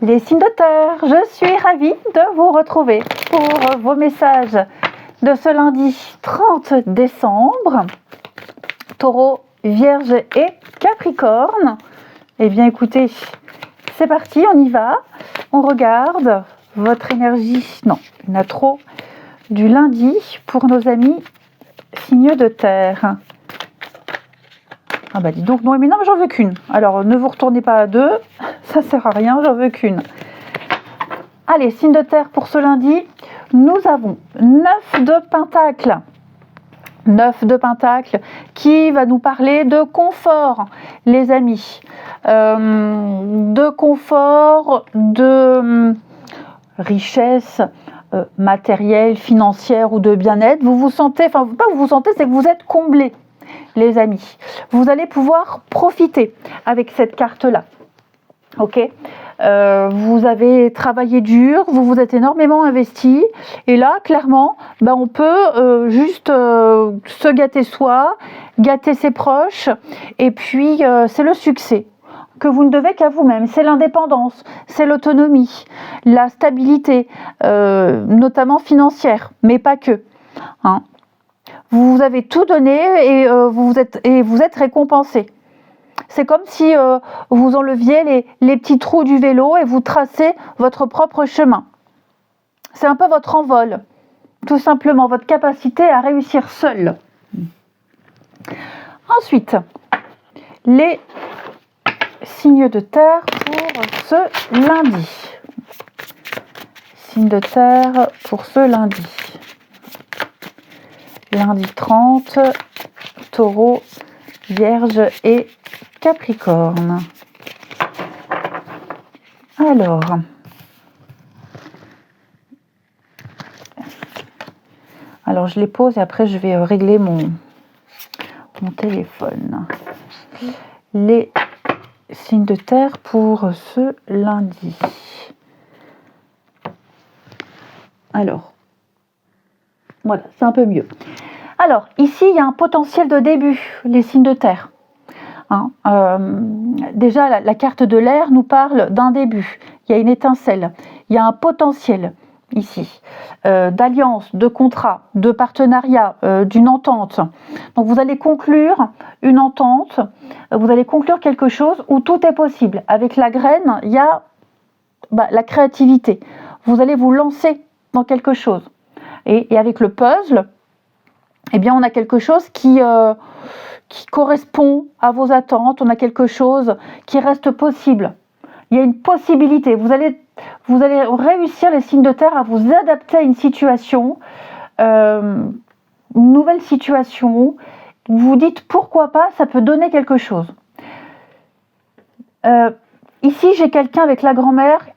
Les signes de terre, je suis ravie de vous retrouver pour vos messages de ce lundi 30 décembre. Taureau, Vierge et Capricorne. Eh bien écoutez, c'est parti, on y va. On regarde votre énergie, non, il y en a trop, du lundi pour nos amis signes de terre. Ah bah dis donc, non mais j'en veux qu'une. Alors ne vous retournez pas à deux, ça sert à rien, j'en veux qu'une. Allez, signe de terre pour ce lundi, nous avons 9 de Pentacle. 9 de Pentacle qui va nous parler de confort, les amis. De confort, de richesse matérielle, financière ou de bien-être. Vous vous sentez, enfin pas vous vous sentez, c'est que vous êtes comblés, les amis. Vous allez pouvoir profiter avec cette carte-là. Ok, vous avez travaillé dur, vous vous êtes énormément investi, et là, clairement, on peut juste se gâter soi, gâter ses proches, et puis c'est le succès que vous ne devez qu'à vous-même. C'est l'indépendance, c'est l'autonomie, la stabilité, notamment financière, mais pas que. Hein. Vous avez tout donné et vous êtes récompensé. C'est comme si vous enleviez les petits trous du vélo et vous tracez votre propre chemin. C'est un peu votre envol, tout simplement, votre capacité à réussir seul. Ensuite, les signes de terre pour ce lundi. Signes de terre pour ce lundi. Lundi 30, Taureau, Vierge et Capricorne. Alors je les pose et après je vais régler mon téléphone. Les signes de terre pour ce lundi. Alors, voilà, c'est un peu mieux. Alors, ici, il y a un potentiel de début, les signes de terre. Hein, déjà, la carte de l'air nous parle d'un début. Il y a une étincelle, il y a un potentiel ici, d'alliance, de contrat, de partenariat, d'une entente. Donc, vous allez conclure une entente, vous allez conclure quelque chose où tout est possible. Avec la graine, il y a la créativité. Vous allez vous lancer dans quelque chose. Et avec le puzzle, eh bien, on a quelque chose qui correspond à vos attentes, on a quelque chose qui reste possible. Il y a une possibilité. Vous allez réussir, les signes de terre, à vous adapter à une situation, une nouvelle situation. Vous vous dites pourquoi pas, ça peut donner quelque chose. Ici, j'ai quelqu'un avec la grand-mère,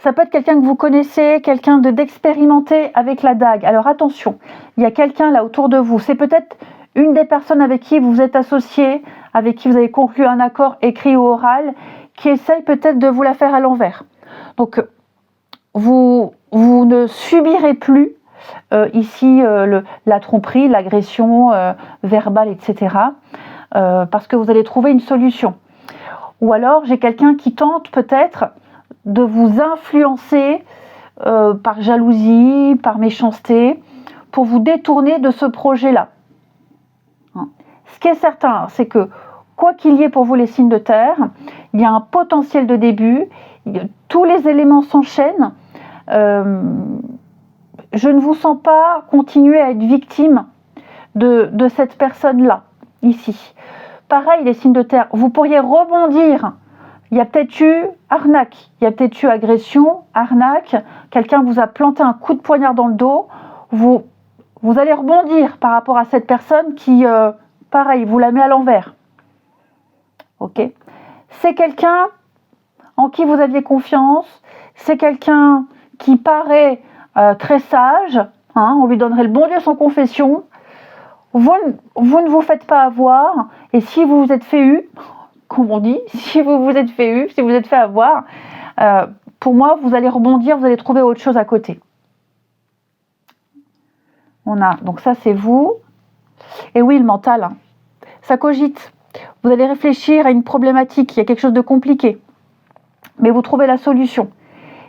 ça peut être quelqu'un que vous connaissez, quelqu'un d'expérimenté avec la dague. Alors attention, il y a quelqu'un là autour de vous. C'est peut-être une des personnes avec qui vous êtes associé, avec qui vous avez conclu un accord écrit ou oral, qui essaye peut-être de vous la faire à l'envers. Donc, vous ne subirez plus ici la tromperie, l'agression verbale, etc. Parce que vous allez trouver une solution. Ou alors, j'ai quelqu'un qui tente peut-être de vous influencer par jalousie, par méchanceté, pour vous détourner de ce projet-là. Ce qui est certain, c'est que quoi qu'il y ait pour vous les signes de terre, il y a un potentiel de début, tous les éléments s'enchaînent. Je ne vous sens pas continuer à être victime de cette personne-là, ici. Pareil, les signes de terre, vous pourriez rebondir. Il y a peut-être eu arnaque, il y a peut-être eu agression, arnaque, quelqu'un vous a planté un coup de poignard dans le dos, vous allez rebondir par rapport à cette personne qui, pareil, vous la met à l'envers. Ok ? C'est quelqu'un en qui vous aviez confiance, c'est quelqu'un qui paraît très sage, on lui donnerait le bon Dieu sans confession, vous ne vous faites pas avoir, et si vous vous êtes fait eu, comme on dit, si vous vous êtes fait avoir, pour moi, vous allez rebondir, vous allez trouver autre chose à côté. Donc ça, c'est vous. Et oui, le mental, ça cogite. Vous allez réfléchir à une problématique, il y a quelque chose de compliqué. mais vous trouvez la solution.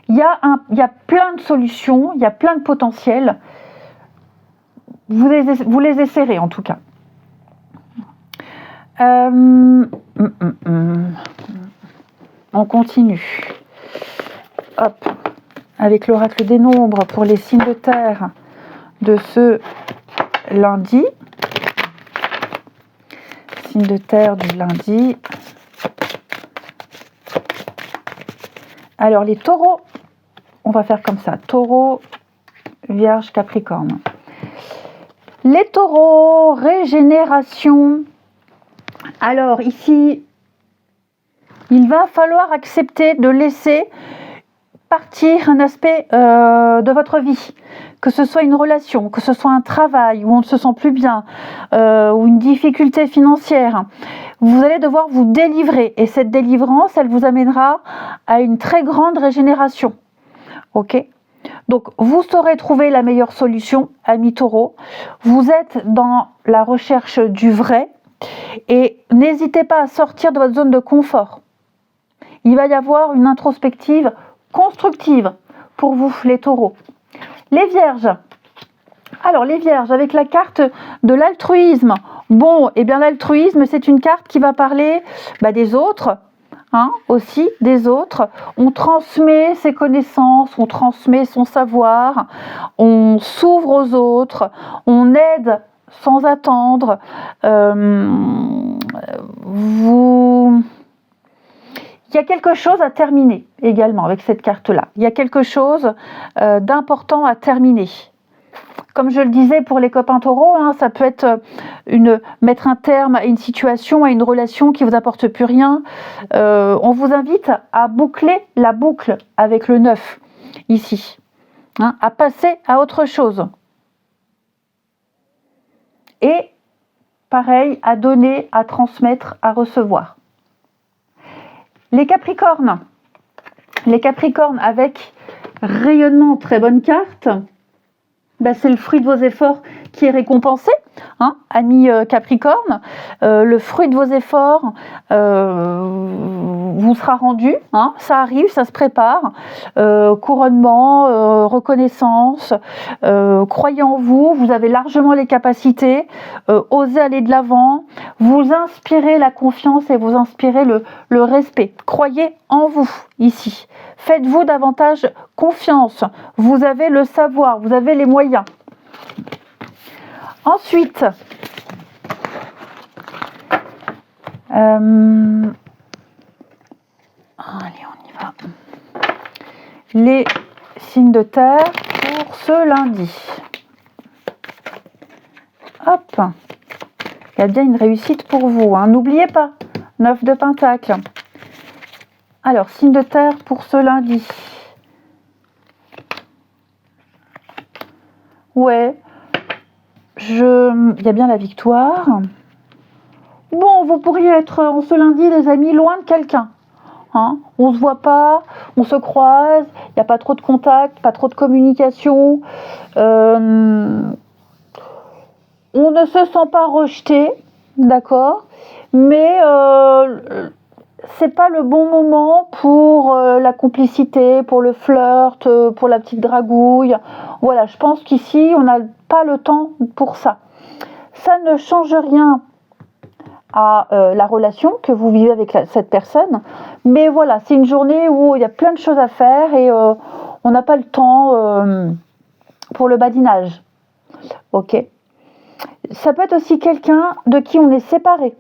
Il y a plein de solutions, il y a plein de potentiels. Vous les essaierez en tout cas. On continue. Hop, avec l'oracle des nombres pour les signes de terre de ce lundi. Signe de terre du lundi. Alors les taureaux, on va faire comme ça. Taureau, Vierge, Capricorne. Les taureaux, régénération. Alors ici, il va falloir accepter de laisser partir un aspect de votre vie, que ce soit une relation, que ce soit un travail où on ne se sent plus bien, ou une difficulté financière. Vous allez devoir vous délivrer et cette délivrance, elle vous amènera à une très grande régénération. Ok ? Donc, vous saurez trouver la meilleure solution, amis taureaux. Vous êtes dans la recherche du vrai et n'hésitez pas à sortir de votre zone de confort. Il va y avoir une introspective constructive pour vous, les taureaux. Les vierges. Alors, les vierges, avec la carte de l'altruisme. Bon, eh bien, l'altruisme, c'est une carte qui va parler des autres, aussi des autres. On transmet ses connaissances, on transmet son savoir, on s'ouvre aux autres, on aide sans attendre. Il y a quelque chose à terminer également avec cette carte-là. Il y a quelque chose d'important à terminer. Comme je le disais pour les copains taureaux, ça peut être mettre un terme à une situation, à une relation qui ne vous apporte plus rien. On vous invite à boucler la boucle avec le 9, ici. À passer à autre chose. Et pareil, à donner, à transmettre, à recevoir. Les Capricornes avec rayonnement, très bonne carte. C'est le fruit de vos efforts qui est récompensé, amis Capricorne. Le fruit de vos efforts vous sera rendu, ça arrive, ça se prépare. Couronnement, reconnaissance, croyez en vous, vous avez largement les capacités, osez aller de l'avant, vous inspirez la confiance et vous inspirez le respect. Croyez en vous ici. Faites-vous davantage confiance. Vous avez le savoir, vous avez les moyens. Ensuite, allez, on y va. Les signes de terre pour ce lundi. Hop, il y a bien une réussite pour vous. N'oubliez pas, 9 de Pentacle. Alors, signe de terre pour ce lundi. Ouais, il y a bien la victoire. Bon, vous pourriez être en ce lundi, les amis, loin de quelqu'un. On se voit pas, on se croise, il n'y a pas trop de contact, pas trop de communication. On ne se sent pas rejeté, d'accord, mais c'est pas le bon moment pour la complicité, pour le flirt, pour la petite dragouille. Voilà, je pense qu'ici, on n'a pas le temps pour ça. Ça ne change rien à la relation que vous vivez avec cette personne. Mais voilà, c'est une journée où il y a plein de choses à faire et on n'a pas le temps pour le badinage. Ok. Ça peut être aussi quelqu'un de qui on est séparé.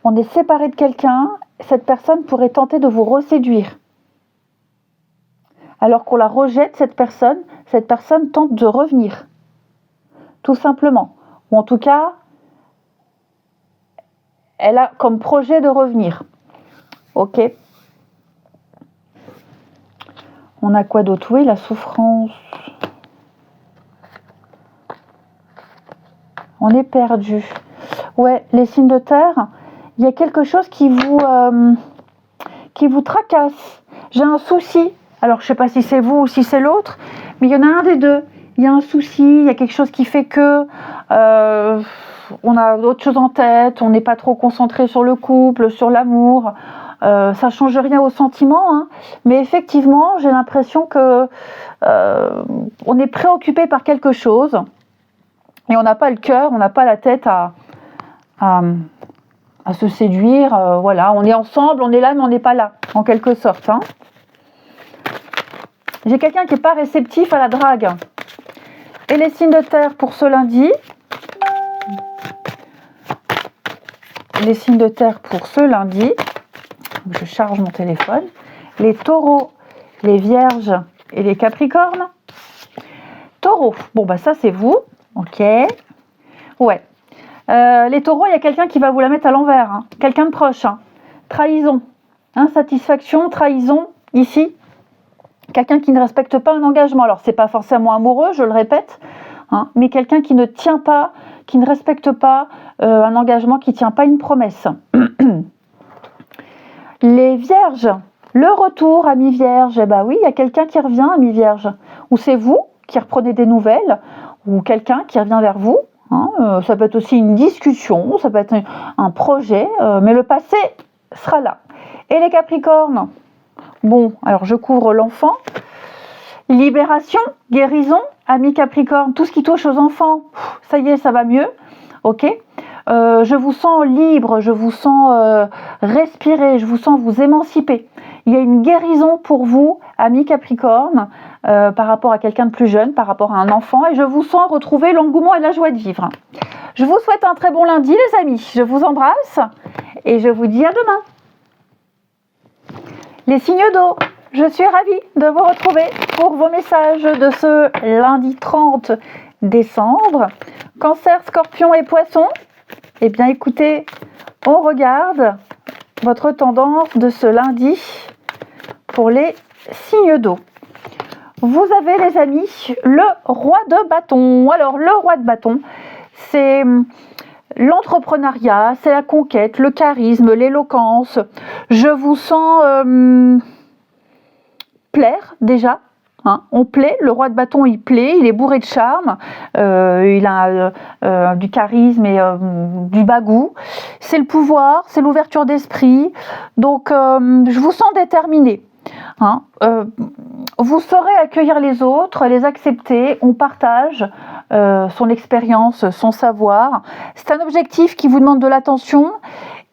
On est séparé de quelqu'un, cette personne pourrait tenter de vous reséduire. Alors qu'on la rejette, cette personne tente de revenir. Tout simplement. Ou en tout cas, elle a comme projet de revenir. Ok. On a quoi d'autre? Oui, la souffrance. On est perdu. Ouais, les signes de terre, il y a quelque chose qui vous tracasse. J'ai un souci. Alors, je ne sais pas si c'est vous ou si c'est l'autre, mais il y en a un des deux. Il y a un souci, il y a quelque chose qui fait que on a d'autres choses en tête, on n'est pas trop concentré sur le couple, sur l'amour. Ça ne change rien au sentiment, hein, mais effectivement, j'ai l'impression que on est préoccupé par quelque chose et on n'a pas le cœur, on n'a pas la tête à se séduire. Voilà, on est ensemble, on est là, mais on n'est pas là, en quelque sorte. Hein. J'ai quelqu'un qui n'est pas réceptif à la drague. Et les signes de terre pour ce lundi. Les signes de terre pour ce lundi. Je charge mon téléphone. Les taureaux, les vierges et les capricornes. Taureaux, bon bah ça c'est vous. Ok. Ouais. Les taureaux, il y a quelqu'un qui va vous la mettre à l'envers. Hein. Quelqu'un de proche. Hein. Trahison. Insatisfaction, trahison. Ici. Quelqu'un qui ne respecte pas un engagement. Alors, c'est pas forcément amoureux, je le répète, hein, mais quelqu'un qui ne tient pas, qui ne respecte pas un engagement, qui ne tient pas une promesse. Les vierges, le retour à mi-vierge, eh ben oui, il y a quelqu'un qui revient à mi-vierge. Ou c'est vous qui reprenez des nouvelles, ou quelqu'un qui revient vers vous. Hein, ça peut être aussi une discussion, ça peut être un projet, mais le passé sera là. Et les capricornes, bon, alors je couvre l'enfant. Libération, guérison, ami Capricorne, tout ce qui touche aux enfants, ça y est, ça va mieux. Ok. Je vous sens libre, je vous sens respirer, je vous sens vous émanciper. Il y a une guérison pour vous, ami Capricorne, par rapport à quelqu'un de plus jeune, par rapport à un enfant, et je vous sens retrouver l'engouement et la joie de vivre. Je vous souhaite un très bon lundi, les amis. Je vous embrasse et je vous dis à demain. Les signes d'eau, je suis ravie de vous retrouver pour vos messages de ce lundi 30 décembre. Cancer, Scorpion et Poisson. Eh bien écoutez, on regarde votre tendance de ce lundi pour les signes d'eau. Vous avez, les amis, le roi de bâton. Alors le roi de bâton, c'est l'entrepreneuriat, c'est la conquête, le charisme, l'éloquence. Je vous sens plaire déjà. Hein, on plaît, le roi de bâton il plaît, il est bourré de charme, il a du charisme et du bagou. C'est le pouvoir, c'est l'ouverture d'esprit. Donc je vous sens déterminé. Hein, vous saurez accueillir les autres, les accepter, on partage son expérience, son savoir. C'est un objectif qui vous demande de l'attention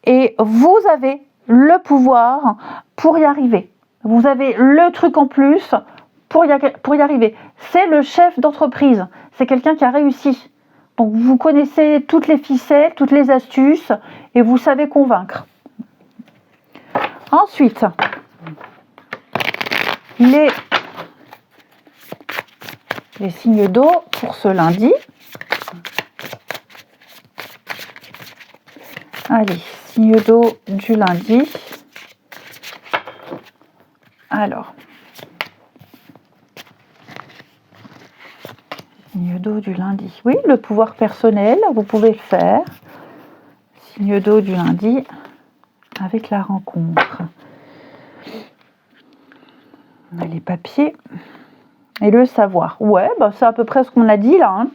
et vous avez le pouvoir pour y arriver. Vous avez le truc en plus pour y arriver. C'est le chef d'entreprise, c'est quelqu'un qui a réussi. Donc vous connaissez toutes les ficelles, toutes les astuces et vous savez convaincre. Ensuite, les signes d'eau pour ce lundi. Allez, signes d'eau du lundi. Alors, signe d'eau du lundi. Oui, le pouvoir personnel, vous pouvez le faire. Signe d'eau du lundi avec la rencontre. On a les papiers et le savoir. Ouais, bah c'est à peu près ce qu'on a dit là. Hein.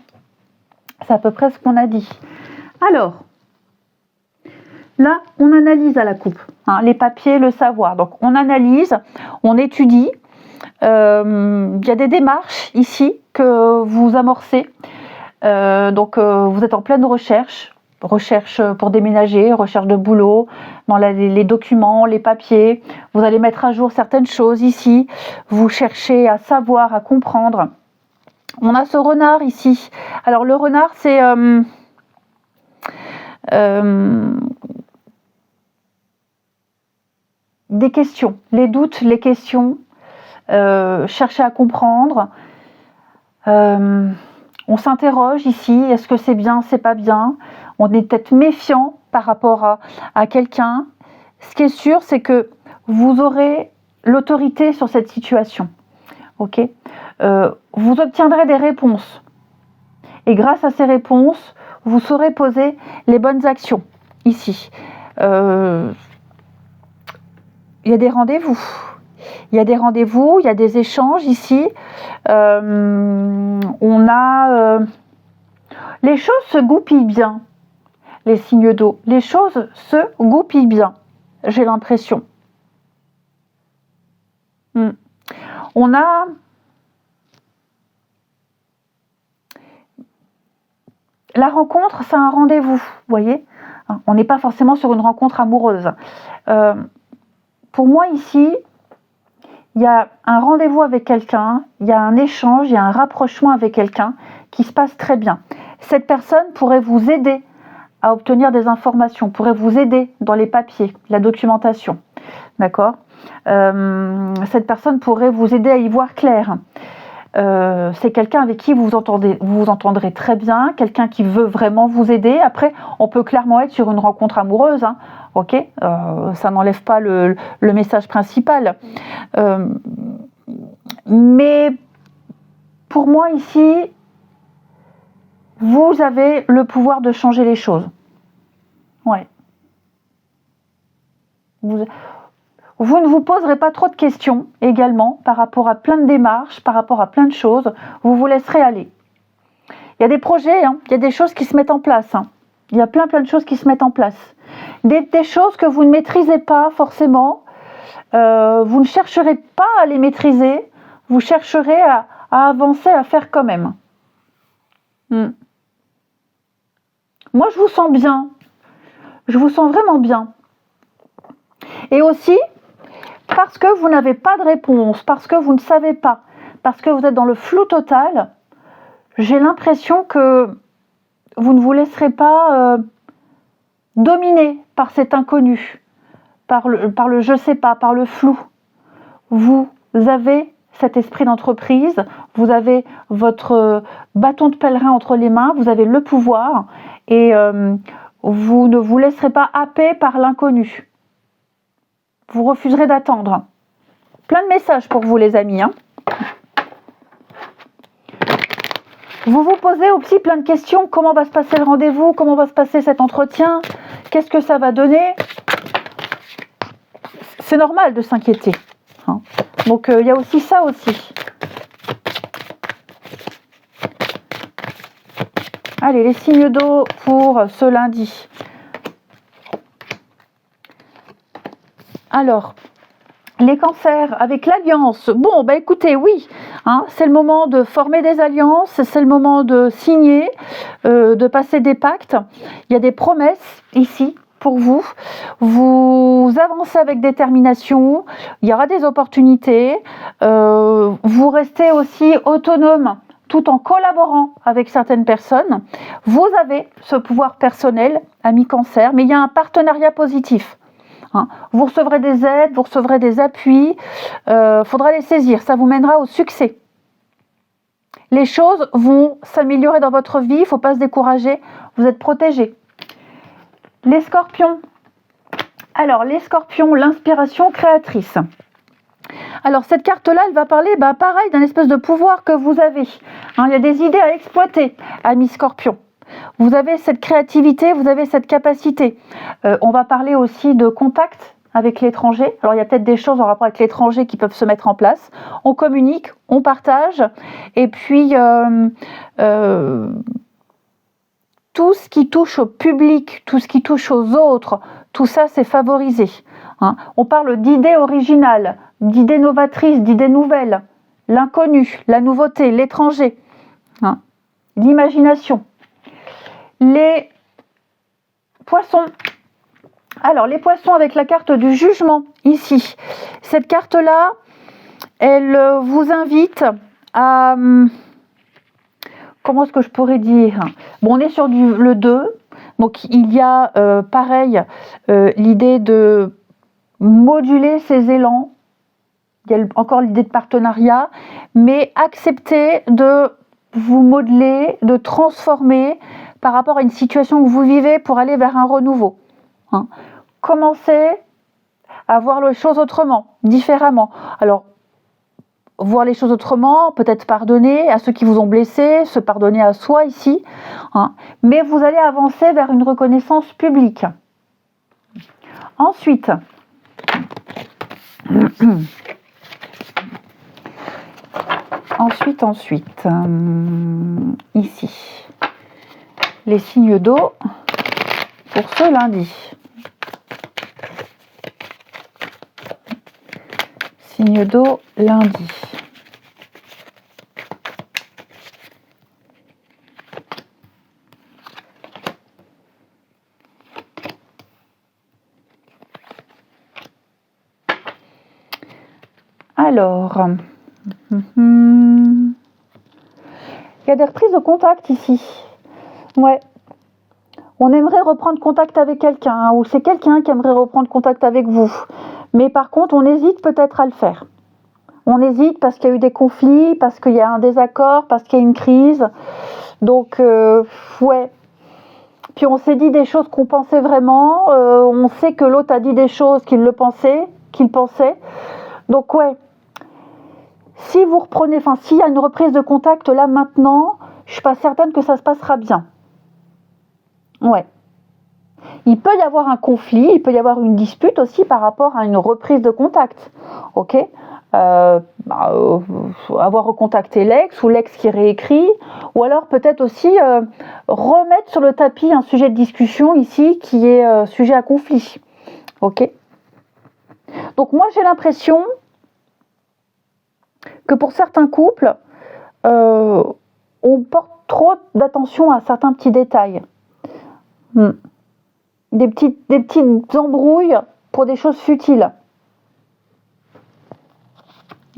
C'est à peu près ce qu'on a dit. Alors, là, on analyse à la coupe. Hein, les papiers, le savoir. Donc, on analyse, on étudie. Il y a des démarches ici que vous amorcez. Vous êtes en pleine recherche pour déménager, recherche de boulot, dans les documents, les papiers. Vous allez mettre à jour certaines choses ici. Vous cherchez à savoir, à comprendre. On a ce renard ici. Alors le renard, c'est des questions, les doutes, les questions. Chercher à comprendre. On s'interroge ici, est-ce que c'est bien, c'est pas bien? On est peut-être méfiant par rapport à quelqu'un. Ce qui est sûr, c'est que vous aurez l'autorité sur cette situation. Ok, vous obtiendrez des réponses. Et grâce à ces réponses, vous saurez poser les bonnes actions ici. Il y a des rendez-vous. Il y a des rendez-vous, il y a des échanges ici. Les choses se goupillent bien, les signes d'eau. Les choses se goupillent bien, j'ai l'impression. On a la rencontre, c'est un rendez-vous, vous voyez. On n'est pas forcément sur une rencontre amoureuse. Pour moi ici, il y a un rendez-vous avec quelqu'un, il y a un échange, il y a un rapprochement avec quelqu'un qui se passe très bien. Cette personne pourrait vous aider à obtenir des informations, pourrait vous aider dans les papiers, la documentation. D'accord ? Cette personne pourrait vous aider à y voir clair. C'est quelqu'un avec qui vous vous entendrez très bien, quelqu'un qui veut vraiment vous aider. Après, on peut clairement être sur une rencontre amoureuse, hein, ok, ça n'enlève pas le message principal. Mais pour moi ici, vous avez le pouvoir de changer les choses. Ouais. Vous ne vous poserez pas trop de questions également par rapport à plein de démarches, par rapport à plein de choses. Vous vous laisserez aller. Il y a des projets, hein, il y a des choses qui se mettent en place. Hein. Il y a plein de choses qui se mettent en place. Des choses que vous ne maîtrisez pas forcément. Vous ne chercherez pas à les maîtriser. Vous chercherez à avancer, à faire quand même. Moi, je vous sens bien. Je vous sens vraiment bien. Et aussi, parce que vous n'avez pas de réponse, parce que vous ne savez pas, parce que vous êtes dans le flou total, j'ai l'impression que vous ne vous laisserez pas dominer par cet inconnu, par le je sais pas, par le flou. Vous avez cet esprit d'entreprise, vous avez votre bâton de pèlerin entre les mains, vous avez le pouvoir et vous ne vous laisserez pas happer par l'inconnu. Vous refuserez d'attendre. Plein de messages pour vous les amis. Hein. Vous vous posez aussi plein de questions. Comment va se passer le rendez-vous? Comment va se passer cet entretien? Qu'est-ce que ça va donner? C'est normal de s'inquiéter. Hein. Donc il y a aussi ça aussi. Allez, les signes d'eau pour ce lundi. Alors, les cancers, avec l'alliance, bon, bah écoutez, oui, hein, c'est le moment de former des alliances, c'est le moment de signer, de passer des pactes. Il y a des promesses ici pour vous. Vous avancez avec détermination, il y aura des opportunités. Vous restez aussi autonome tout en collaborant avec certaines personnes. Vous avez ce pouvoir personnel, ami cancer, mais il y a un partenariat positif. Hein. Vous recevrez des aides, vous recevrez des appuis, faudra les saisir, ça vous mènera au succès. Les choses vont s'améliorer dans votre vie, il ne faut pas se décourager, vous êtes protégés. Les scorpions. Alors, les scorpions, l'inspiration créatrice. Alors, cette carte-là, elle va parler, pareil, d'un espèce de pouvoir que vous avez. Hein, il y a des idées à exploiter, amis scorpions. Vous avez cette créativité, vous avez cette capacité. On va parler aussi de contact avec l'étranger. Alors, il y a peut-être des choses en rapport avec l'étranger qui peuvent se mettre en place. On communique, on partage. Et puis, tout ce qui touche au public, tout ce qui touche aux autres, tout ça, c'est favorisé. Hein. On parle d'idées originales, d'idées novatrices, d'idées nouvelles. L'inconnu, la nouveauté, l'étranger. Hein. L'imagination. Les poissons. Alors, les poissons avec la carte du jugement, ici. Cette carte-là, elle vous invite à... Comment est-ce que je pourrais dire? Bon, on est sur le 2. Donc, il y a, pareil, l'idée de moduler ses élans. Il y a encore l'idée de partenariat. Mais accepter de vous modeler, de transformer par rapport à une situation que vous vivez pour aller vers un renouveau. Hein. Commencez à voir les choses autrement, différemment. Alors, voir les choses autrement, peut-être pardonner à ceux qui vous ont blessé, se pardonner à soi ici. Hein. Mais vous allez avancer vers une reconnaissance publique. Ensuite, ici, les signes d'eau pour ce lundi. signe d'eau lundi. Alors, il y a des reprises de contact ici. Ouais. On aimerait reprendre contact avec quelqu'un, ou c'est quelqu'un qui aimerait reprendre contact avec vous. Mais par contre, on hésite peut-être à le faire. On hésite parce qu'il y a eu des conflits, parce qu'il y a un désaccord, parce qu'il y a une crise. Donc, ouais. Puis on s'est dit des choses qu'on pensait vraiment. On sait que l'autre a dit des choses qu'il pensait. Donc, ouais. Si vous reprenez, enfin, s'il y a une reprise de contact là maintenant, je suis pas certaine que ça se passera bien. Ouais. Il peut y avoir un conflit, il peut y avoir une dispute aussi par rapport à une reprise de contact. Ok, avoir recontacté l'ex ou l'ex qui réécrit, ou alors peut-être aussi remettre sur le tapis un sujet de discussion ici qui est sujet à conflit. Ok. Donc moi j'ai l'impression que pour certains couples, on porte trop d'attention à certains petits détails. Des petites embrouilles pour des choses futiles.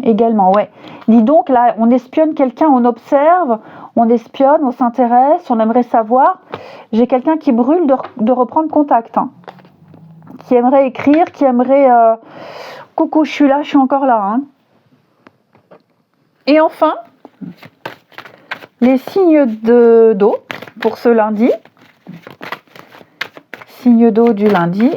Également, ouais. Dis donc, là, on espionne quelqu'un, on observe, on espionne, on s'intéresse, on aimerait savoir. J'ai quelqu'un qui brûle de reprendre contact, hein. Qui aimerait écrire, qui aimerait... coucou, je suis là, je suis encore là. Hein. Et enfin, les signes d'eau pour ce lundi. Signe d'eau du lundi.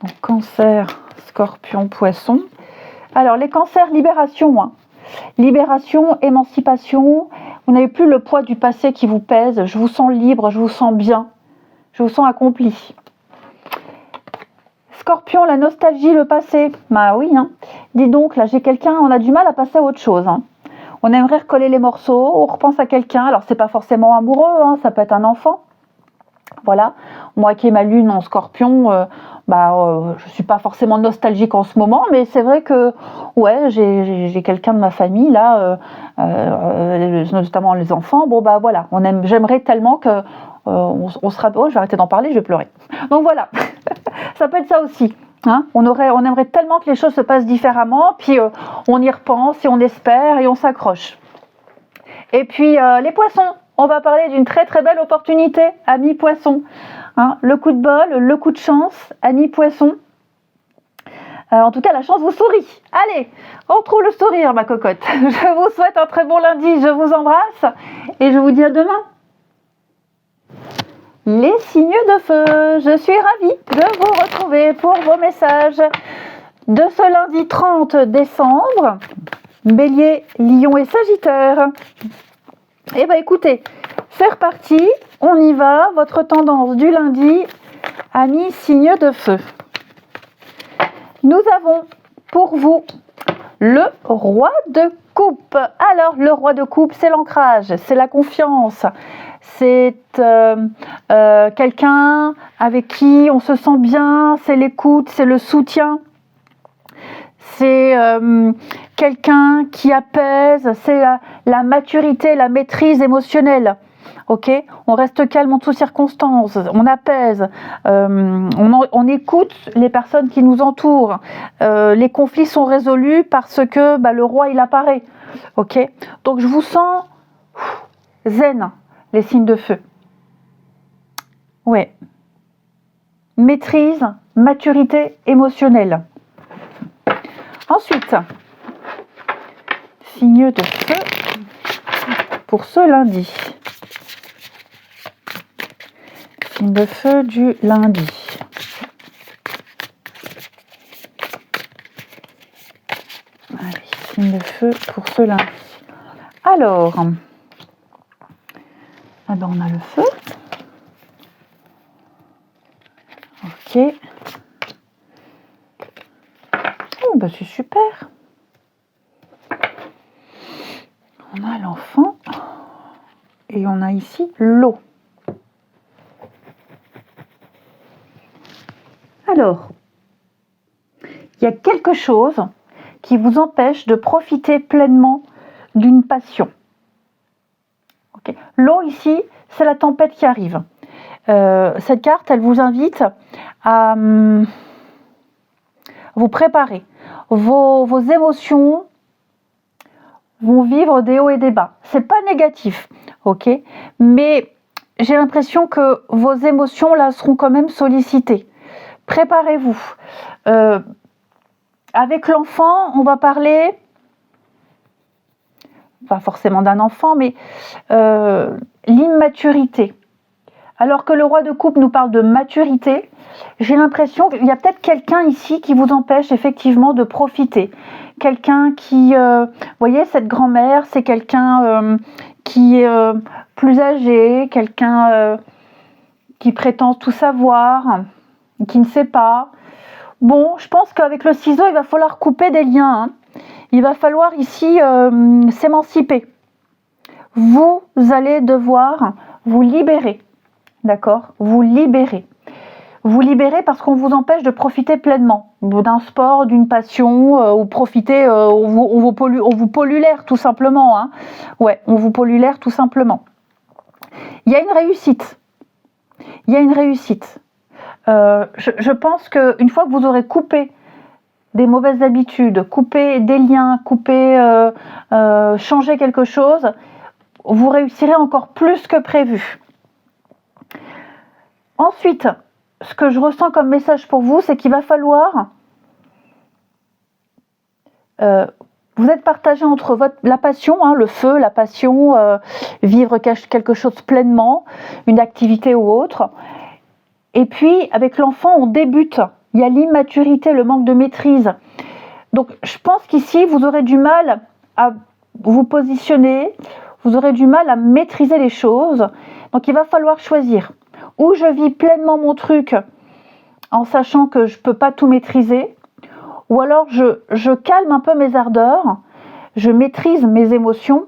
Donc, cancer, scorpion, poisson. Alors, les cancers, libération. Hein. Libération, émancipation. Vous n'avez plus le poids du passé qui vous pèse. Je vous sens libre, je vous sens bien. Je vous sens accompli. Scorpion, la nostalgie, le passé. Bah oui, hein. Dis donc, là, j'ai quelqu'un, on a du mal à passer à autre chose. Hein. On aimerait recoller les morceaux, on repense à quelqu'un. Alors, c'est pas forcément amoureux, hein, ça peut être un enfant. Voilà. Moi qui ai ma lune en scorpion, je suis pas forcément nostalgique en ce moment, mais c'est vrai que, ouais, j'ai quelqu'un de ma famille, là, notamment les enfants. Bon, bah voilà, j'aimerais tellement que on sera... Oh, je vais arrêter d'en parler, je vais pleurer. Donc voilà, ça peut être ça aussi. Hein, on aimerait tellement que les choses se passent différemment, puis on y repense et on espère et on s'accroche. Et puis les poissons, on va parler d'une très très belle opportunité, amis poissons. Hein, le coup de bol, le coup de chance, amis poissons. En tout cas, la chance vous sourit. Allez, on retrouve le sourire, ma cocotte. Je vous souhaite un très bon lundi, je vous embrasse et je vous dis à demain. Les signes de feu, je suis ravie de vous retrouver pour vos messages de ce lundi 30 décembre. Bélier, Lion et Sagittaire. Eh bien écoutez, c'est reparti, on y va. Votre tendance du lundi, amis signes de feu. Nous avons pour vous le roi de coupe. Alors, le roi de coupe, c'est l'ancrage, c'est la confiance. C'est quelqu'un avec qui on se sent bien, c'est l'écoute, c'est le soutien. C'est quelqu'un qui apaise, c'est la maturité, la maîtrise émotionnelle. Ok, on reste calme en toutes circonstances, on apaise, on écoute les personnes qui nous entourent. Les conflits sont résolus parce que le roi il apparaît. Ok, donc je vous sens zen, les signes de feu. Ouais, maîtrise, maturité émotionnelle. Ensuite, signe de feu pour ce lundi. Signe de feu du lundi. Allez, signe de feu pour ce lundi. Alors, on a le feu. Ok. Oh, c'est super. On a l'enfant et on a ici l'eau. Alors, il y a quelque chose qui vous empêche de profiter pleinement d'une passion. Okay. L'eau ici, c'est la tempête qui arrive. Cette carte, elle vous invite à vous préparer. Vos émotions vont vivre des hauts et des bas. C'est pas négatif, ok, mais j'ai l'impression que vos émotions là seront quand même sollicitées. Préparez-vous. Avec l'enfant, on va parler, pas forcément d'un enfant, mais l'immaturité. Alors que le roi de coupe nous parle de maturité, j'ai l'impression qu'il y a peut-être quelqu'un ici qui vous empêche effectivement de profiter. Quelqu'un qui, vous voyez, cette grand-mère, c'est quelqu'un qui est plus âgé, quelqu'un qui prétend tout savoir, qui ne sait pas. Bon, je pense qu'avec le ciseau, il va falloir couper des liens. Hein. Il va falloir ici s'émanciper. Vous allez devoir vous libérer. D'accord ? Vous libérez. Vous libérez parce qu'on vous empêche de profiter pleinement d'un sport, d'une passion, ou profiter, on vous pollue l'air tout simplement. Hein. Ouais, on vous pollue l'air tout simplement. Il y a une réussite. Il y a une réussite. Je pense qu'une fois que vous aurez coupé des mauvaises habitudes, coupé des liens, changé quelque chose, vous réussirez encore plus que prévu. Ensuite, ce que je ressens comme message pour vous, c'est qu'il va falloir... vous êtes partagé entre la passion, hein, le feu, la passion, vivre quelque chose pleinement, une activité ou autre. Et puis, avec l'enfant, on débute. Il y a l'immaturité, le manque de maîtrise. Donc, je pense qu'ici, vous aurez du mal à vous positionner, vous aurez du mal à maîtriser les choses. Donc, il va falloir choisir. Ou je vis pleinement mon truc en sachant que je ne peux pas tout maîtriser, ou alors je calme un peu mes ardeurs, je maîtrise mes émotions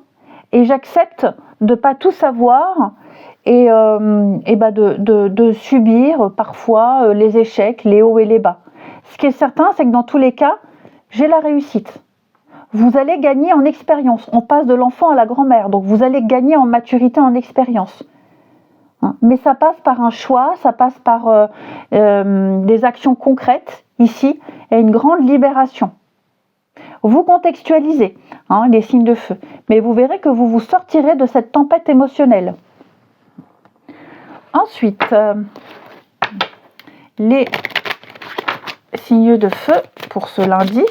et j'accepte de ne pas tout savoir et de subir parfois les échecs, les hauts et les bas. Ce qui est certain, c'est que dans tous les cas, j'ai la réussite. Vous allez gagner en expérience. On passe de l'enfant à la grand-mère, donc vous allez gagner en maturité, en expérience. Mais ça passe par un choix, ça passe par des actions concrètes, ici, et une grande libération. Vous contextualisez les signes de feu, mais vous verrez que vous vous sortirez de cette tempête émotionnelle. Ensuite, les signes de feu pour ce lundi.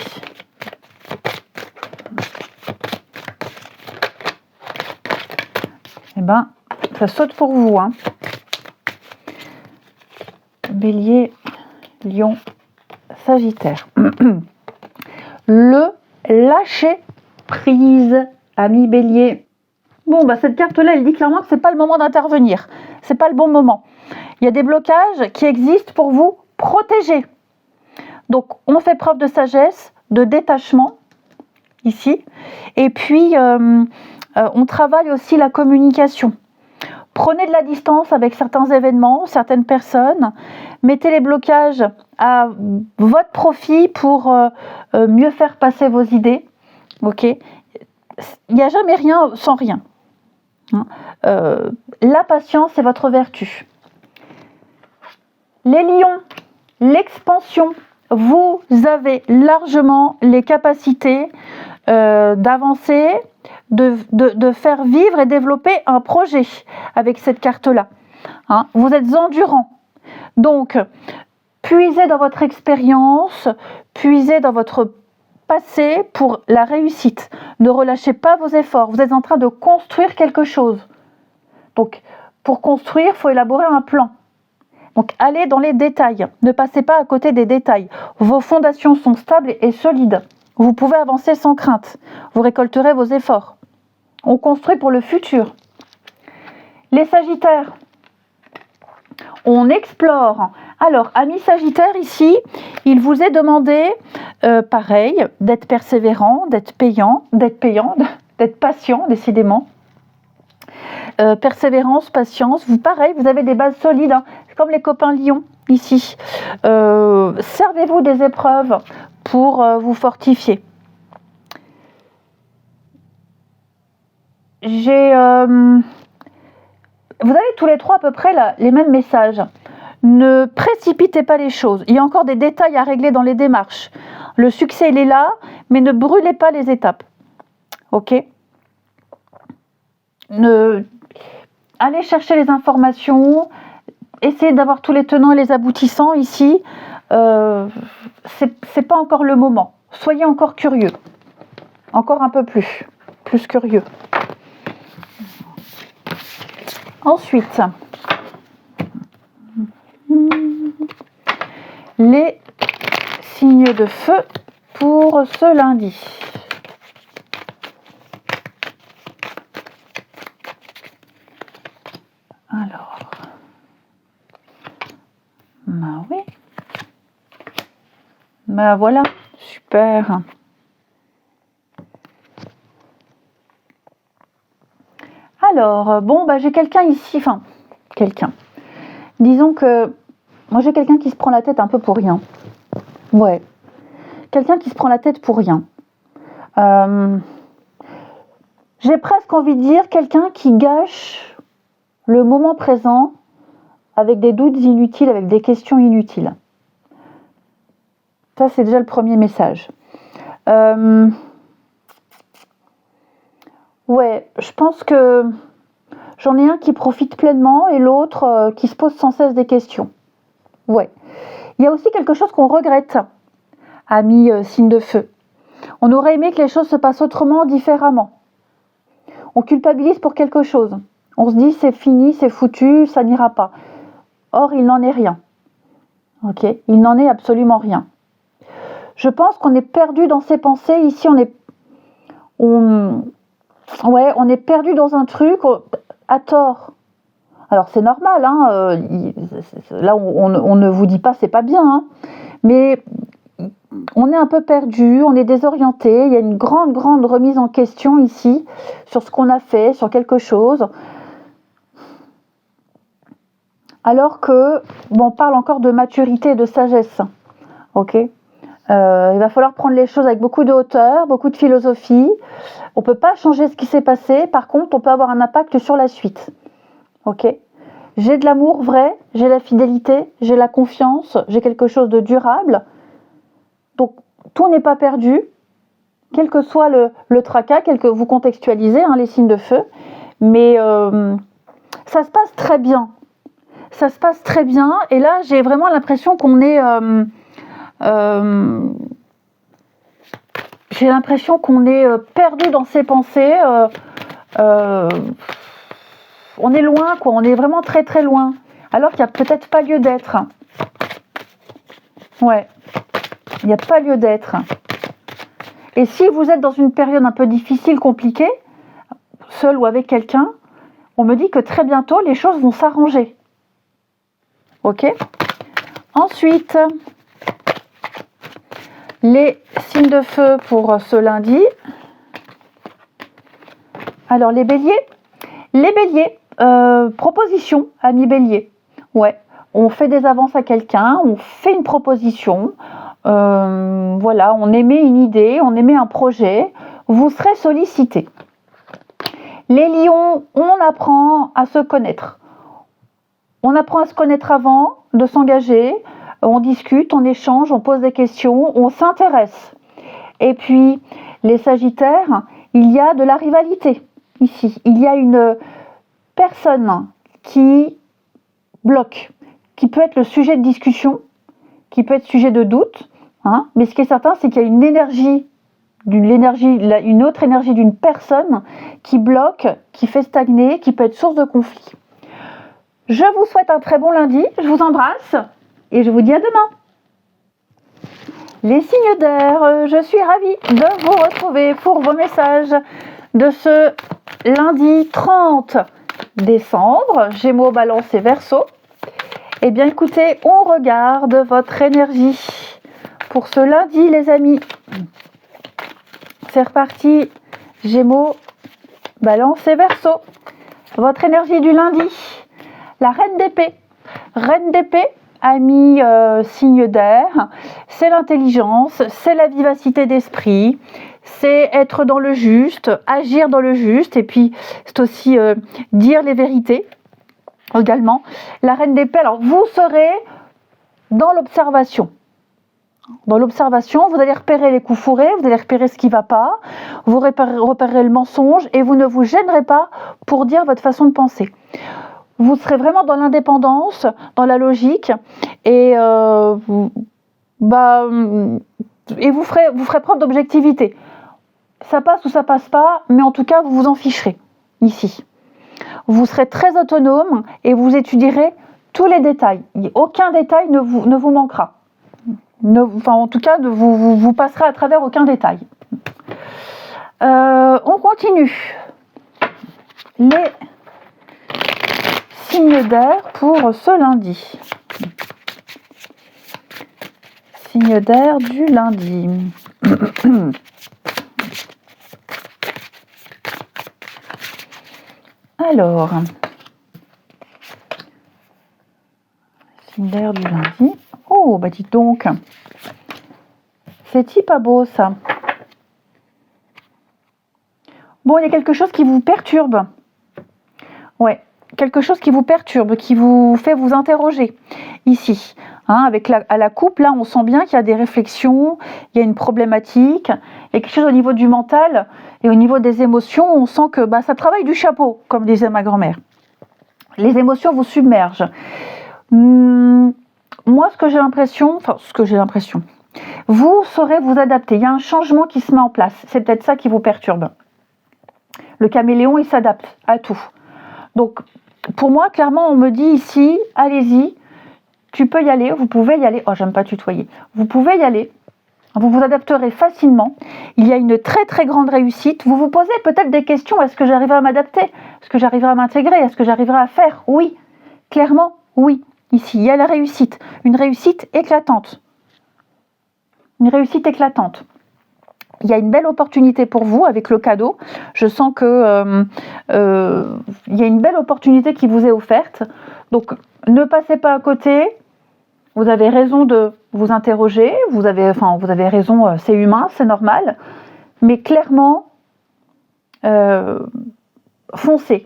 Eh bien, ça saute pour vous. Hein. Bélier, Lion, Sagittaire. Le lâcher prise, ami Bélier. Bon, cette carte-là, elle dit clairement que ce n'est pas le moment d'intervenir. Ce n'est pas le bon moment. Il y a des blocages qui existent pour vous protéger. Donc, on fait preuve de sagesse, de détachement, ici. Et puis, on travaille aussi la communication. Prenez de la distance avec certains événements, certaines personnes. Mettez les blocages à votre profit pour mieux faire passer vos idées. Ok ? Il n'y a jamais rien sans rien. La patience est votre vertu. Les lions, l'expansion. Vous avez largement les capacités d'avancer, de faire vivre et développer un projet avec cette carte-là. Vous êtes endurant. Donc, puisez dans votre expérience, puisez dans votre passé pour la réussite. Ne relâchez pas vos efforts. Vous êtes en train de construire quelque chose. Donc, pour construire, il faut élaborer un plan. Donc, allez dans les détails. Ne passez pas à côté des détails. Vos fondations sont stables et solides. Vous pouvez avancer sans crainte. Vous récolterez vos efforts. On construit pour le futur. Les Sagittaires, on explore. Alors, amis Sagittaires, ici, il vous est demandé, pareil, d'être persévérant, d'être patient, décidément. Persévérance, patience, pareil, vous avez des bases solides, comme les copains lions, ici. Servez-vous des épreuves pour vous fortifier. Vous avez tous les trois à peu près les mêmes messages. Ne précipitez pas les choses. Il y a encore des détails à régler dans les démarches. Le succès, il est là, mais ne brûlez pas les étapes. Ok ? Allez chercher les informations. Essayez d'avoir tous les tenants et les aboutissants ici. C'est pas encore le moment. Soyez encore curieux. Encore un peu plus curieux. Ensuite, les signes de feu pour ce lundi. Alors, bah oui. Bah voilà, super. Alors, bon, bah j'ai quelqu'un ici, enfin, disons que, moi j'ai quelqu'un qui se prend la tête un peu pour rien. Ouais, quelqu'un qui se prend la tête pour rien. J'ai presque envie de dire quelqu'un qui gâche le moment présent avec des doutes inutiles, avec des questions inutiles. Ça, c'est déjà le premier message. Ouais, je pense que j'en ai un qui profite pleinement et l'autre qui se pose sans cesse des questions. Ouais. Il y a aussi quelque chose qu'on regrette, ami signe de feu. On aurait aimé que les choses se passent autrement, différemment. On culpabilise pour quelque chose. On se dit c'est fini, c'est foutu, ça n'ira pas. Or, il n'en est rien. Ok ? Il n'en est absolument rien. Je pense qu'on est perdu dans ses pensées. Ici, on est perdu dans un truc à tort. Alors c'est normal, hein, là on ne vous dit pas c'est pas bien, hein, mais on est un peu perdu, on est désorienté, il y a une grande remise en question ici sur ce qu'on a fait, sur quelque chose. Alors que, on parle encore de maturité et de sagesse, ok ? Il va falloir prendre les choses avec beaucoup de hauteur, beaucoup de philosophie. On ne peut pas changer ce qui s'est passé, par contre on peut avoir un impact sur la suite. Ok ? J'ai de l'amour vrai, j'ai la fidélité, j'ai la confiance, j'ai quelque chose de durable. Donc tout n'est pas perdu, quel que soit le tracas, vous contextualisez les signes de feu, mais ça se passe très bien. Ça se passe très bien, et là j'ai vraiment l'impression qu'on est... j'ai l'impression qu'on est perdu dans ses pensées. On est loin, quoi. On est vraiment très loin. Alors qu'il n'y a peut-être pas lieu d'être. Ouais. Il n'y a pas lieu d'être. Et si vous êtes dans une période un peu difficile, compliquée, seul ou avec quelqu'un, on me dit que très bientôt, les choses vont s'arranger. Ok ? Ensuite, les signes de feu pour ce lundi. Alors, les béliers. Les béliers, proposition, amis béliers. Ouais, on fait des avances à quelqu'un, on fait une proposition. Voilà, on émet une idée, on émet un projet. Vous serez sollicité. Les lions, on apprend à se connaître. On apprend à se connaître avant de s'engager. On discute, on échange, on pose des questions, on s'intéresse. Et puis, les sagittaires, il y a de la rivalité. Ici, il y a une personne qui bloque, qui peut être le sujet de discussion, qui peut être sujet de doute, mais ce qui est certain, c'est qu'il y a une autre énergie d'une personne qui bloque, qui fait stagner, qui peut être source de conflit. Je vous souhaite un très bon lundi, je vous embrasse et je vous dis à demain. Les signes d'air, je suis ravie de vous retrouver pour vos messages de ce lundi 30 décembre, Gémeaux, Balance et Verseau. Eh bien écoutez, on regarde votre énergie pour ce lundi les amis. C'est reparti, Gémeaux, Balance et Verseau. Votre énergie du lundi, la Reine d'épée. Reine d'épée, Amis signe d'air, c'est l'intelligence, c'est la vivacité d'esprit, c'est être dans le juste, agir dans le juste, et puis c'est aussi dire les vérités également. La reine d'épée, alors vous serez dans l'observation. Dans l'observation, vous allez repérer les coups fourrés, vous allez repérer ce qui ne va pas, vous repérerez le mensonge et vous ne vous gênerez pas pour dire votre façon de penser. Vous serez vraiment dans l'indépendance, dans la logique et, et vous ferez preuve d'objectivité. Ça passe ou ça passe pas, mais en tout cas, vous vous en ficherez ici. Vous serez très autonome et vous étudierez tous les détails. Aucun détail ne vous manquera. En tout cas, vous passerez à travers aucun détail. On continue. Les signes d'air pour ce lundi. Signe d'air du lundi. Alors, signe d'air du lundi. Oh, bah dites donc, c'est pas beau ça. Bon, il y a quelque chose qui vous perturbe. Ouais, quelque chose qui vous perturbe, qui vous fait vous interroger ici. Avec à la coupe, là, on sent bien qu'il y a des réflexions, il y a une problématique, il y a quelque chose au niveau du mental et au niveau des émotions, on sent que ça travaille du chapeau, comme disait ma grand-mère. Les émotions vous submergent. Moi, ce que j'ai l'impression, vous saurez vous adapter. Il y a un changement qui se met en place. C'est peut-être ça qui vous perturbe. Le caméléon, il s'adapte à tout. Donc, pour moi, clairement, on me dit ici, allez-y, tu peux y aller, vous pouvez y aller. Oh, j'aime pas tutoyer. Vous pouvez y aller. Vous vous adapterez facilement. Il y a une très très grande réussite. Vous vous posez peut-être des questions. Est-ce que j'arriverai à m'adapter? Est-ce que j'arriverai à m'intégrer? Est-ce que j'arriverai à faire? Oui. Clairement, oui. Ici, il y a la réussite. Une réussite éclatante. Une réussite éclatante. Il y a une belle opportunité pour vous avec le cadeau. Je sens que il y a une belle opportunité qui vous est offerte. Donc, ne passez pas à côté. Vous avez raison de vous interroger. Vous avez raison, c'est humain, c'est normal. Mais clairement, foncez.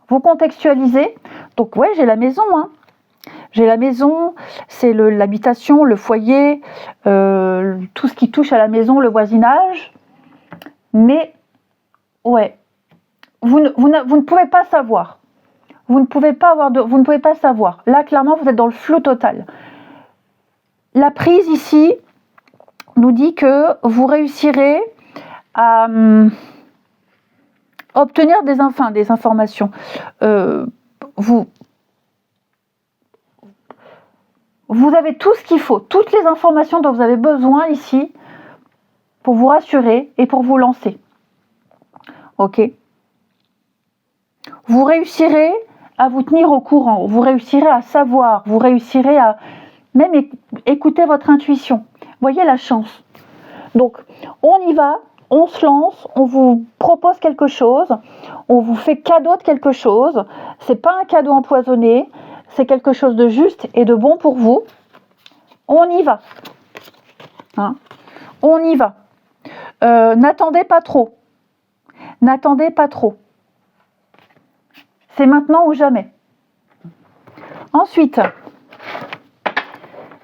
Vous contextualisez. Donc, ouais, j'ai la maison, J'ai la maison, c'est l'habitation, le foyer, tout ce qui touche à la maison, le voisinage. Mais, ouais, vous ne pouvez pas savoir. Vous ne pouvez pas savoir. Là, clairement, vous êtes dans le flou total. La prise ici nous dit que vous réussirez à obtenir des informations. Vous avez tout ce qu'il faut, toutes les informations dont vous avez besoin ici pour vous rassurer et pour vous lancer. Ok. Vous réussirez à vous tenir au courant, vous réussirez à savoir, vous réussirez à même écouter votre intuition. Voyez la chance. Donc, on y va, on se lance, on vous propose quelque chose, on vous fait cadeau de quelque chose. C'est pas un cadeau empoisonné. C'est quelque chose de juste et de bon pour vous. On y va. On y va. N'attendez pas trop. N'attendez pas trop. C'est maintenant ou jamais. Ensuite,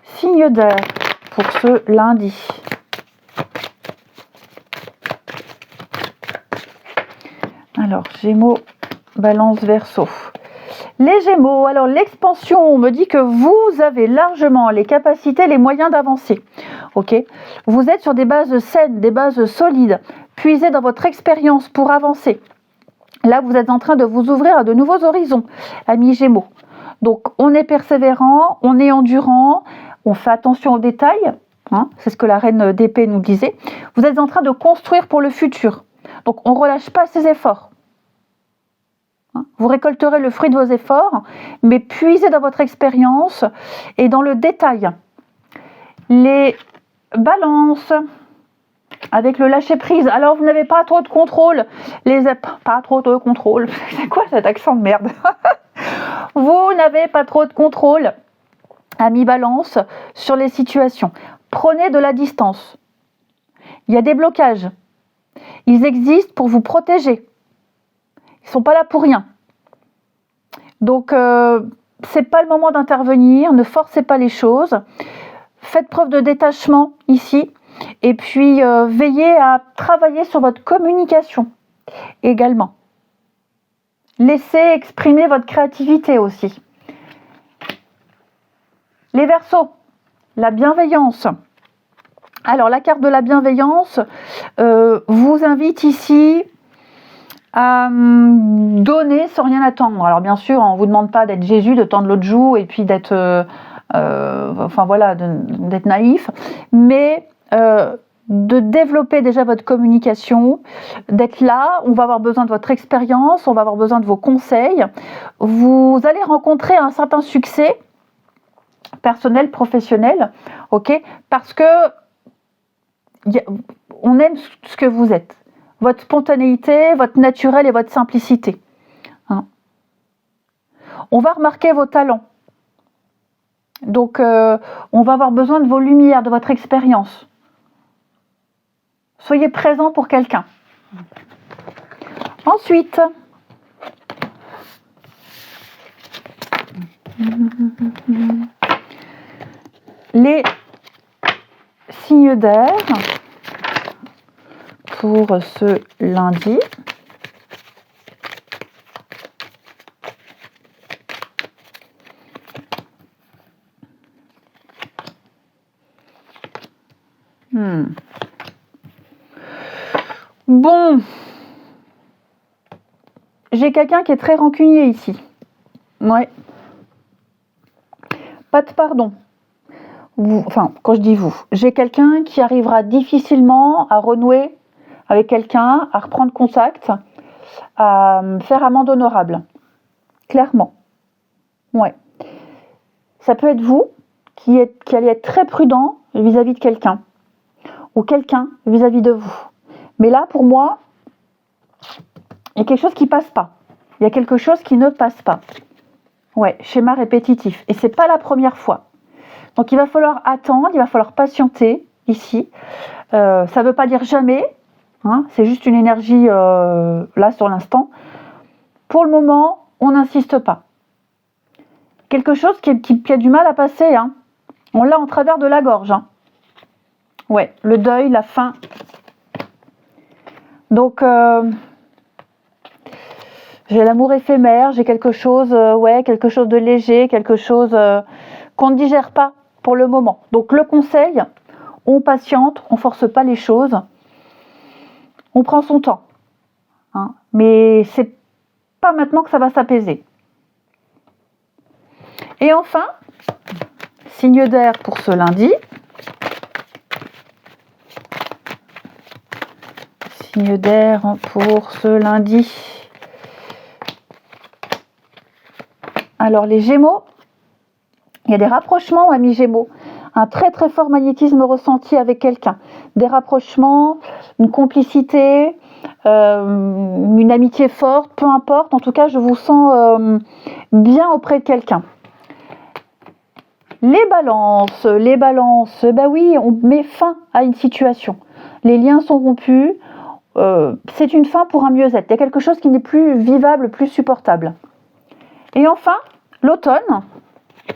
signe d'air pour ce lundi. Alors, Gémeaux, Balance, Verseau. Les Gémeaux, alors l'expansion, on me dit que vous avez largement les capacités, les moyens d'avancer. Ok. Vous êtes sur des bases saines, des bases solides. Puisez dans votre expérience pour avancer. Là, vous êtes en train de vous ouvrir à de nouveaux horizons, amis Gémeaux. Donc, on est persévérant, on est endurant, on fait attention aux détails. C'est ce que la reine d'épée nous disait. Vous êtes en train de construire pour le futur. Donc, on ne relâche pas ses efforts. Vous récolterez le fruit de vos efforts, mais puisez dans votre expérience et dans le détail. Les balances, avec le lâcher-prise. Alors, vous n'avez pas trop de contrôle. Pas trop de contrôle. C'est quoi cet accent de merde? Vous n'avez pas trop de contrôle Amis Balance, sur les situations. Prenez de la distance. Il y a des blocages. Ils existent pour vous protéger. Ils ne sont pas là pour rien. Donc, c'est pas le moment d'intervenir. Ne forcez pas les choses. Faites preuve de détachement ici. Et puis, veillez à travailler sur votre communication également. Laissez exprimer votre créativité aussi. Les Verseaux, la bienveillance. Alors, la carte de la bienveillance vous invite ici à donner sans rien attendre. Alors, bien sûr, on ne vous demande pas d'être Jésus, de tendre l'autre joue et puis d'être d'être naïf, mais de développer déjà votre communication, d'être là. On va avoir besoin de votre expérience, on va avoir besoin de vos conseils. Vous allez rencontrer un certain succès personnel, professionnel, ok, parce que on aime ce que vous êtes, votre spontanéité, votre naturel et votre simplicité. Hein. On va remarquer vos talents. Donc, on va avoir besoin de vos lumières, de votre expérience. Soyez présent pour quelqu'un. Ensuite, les signes d'air pour ce lundi. Bon, j'ai quelqu'un qui est très rancunier ici. Ouais. Pas de pardon. Enfin, quand je dis vous, j'ai quelqu'un qui arrivera difficilement à renouer avec quelqu'un, à reprendre contact, à faire amende honorable. Clairement. Ouais. Ça peut être vous qui allez être très prudent vis-à-vis de quelqu'un. Ou quelqu'un vis-à-vis de vous. Mais là, pour moi, il y a quelque chose qui ne passe pas. Il y a quelque chose qui ne passe pas. Ouais, schéma répétitif. Et c'est pas la première fois. Donc, il va falloir attendre, il va falloir patienter ici. Ça ne veut pas dire jamais. Hein, c'est juste une énergie là sur l'instant. Pour le moment, on n'insiste pas. Quelque chose qui a du mal à passer. Hein. On l'a en travers de la gorge. Hein. Ouais, le deuil, la fin. Donc, j'ai l'amour éphémère, j'ai quelque chose, quelque chose de léger, quelque chose qu'on ne digère pas pour le moment. Donc, le conseil, on patiente, on ne force pas les choses, on prend son temps. Hein, mais c'est pas maintenant que ça va s'apaiser. Et enfin, signe d'air pour ce lundi. Signe d'air pour ce lundi. Alors les Gémeaux, il y a des rapprochements, amis Gémeaux. Un très très fort magnétisme ressenti avec quelqu'un. Des rapprochements, une complicité, une amitié forte, peu importe. En tout cas, je vous sens bien auprès de quelqu'un. Les balances, bah oui, on met fin à une situation. Les liens sont rompus. C'est une fin pour un mieux-être. Il y a quelque chose qui n'est plus vivable, plus supportable. Et enfin, l'automne.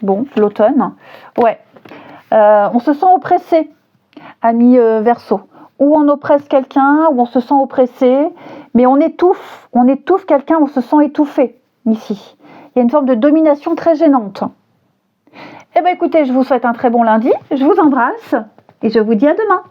Bon, l'automne. Ouais. On se sent oppressé, amis Verseaux. Ou on oppresse quelqu'un, ou on se sent oppressé, mais on étouffe quelqu'un, on se sent étouffé ici. Il y a une forme de domination très gênante. Eh bien écoutez, je vous souhaite un très bon lundi, je vous embrasse et je vous dis à demain.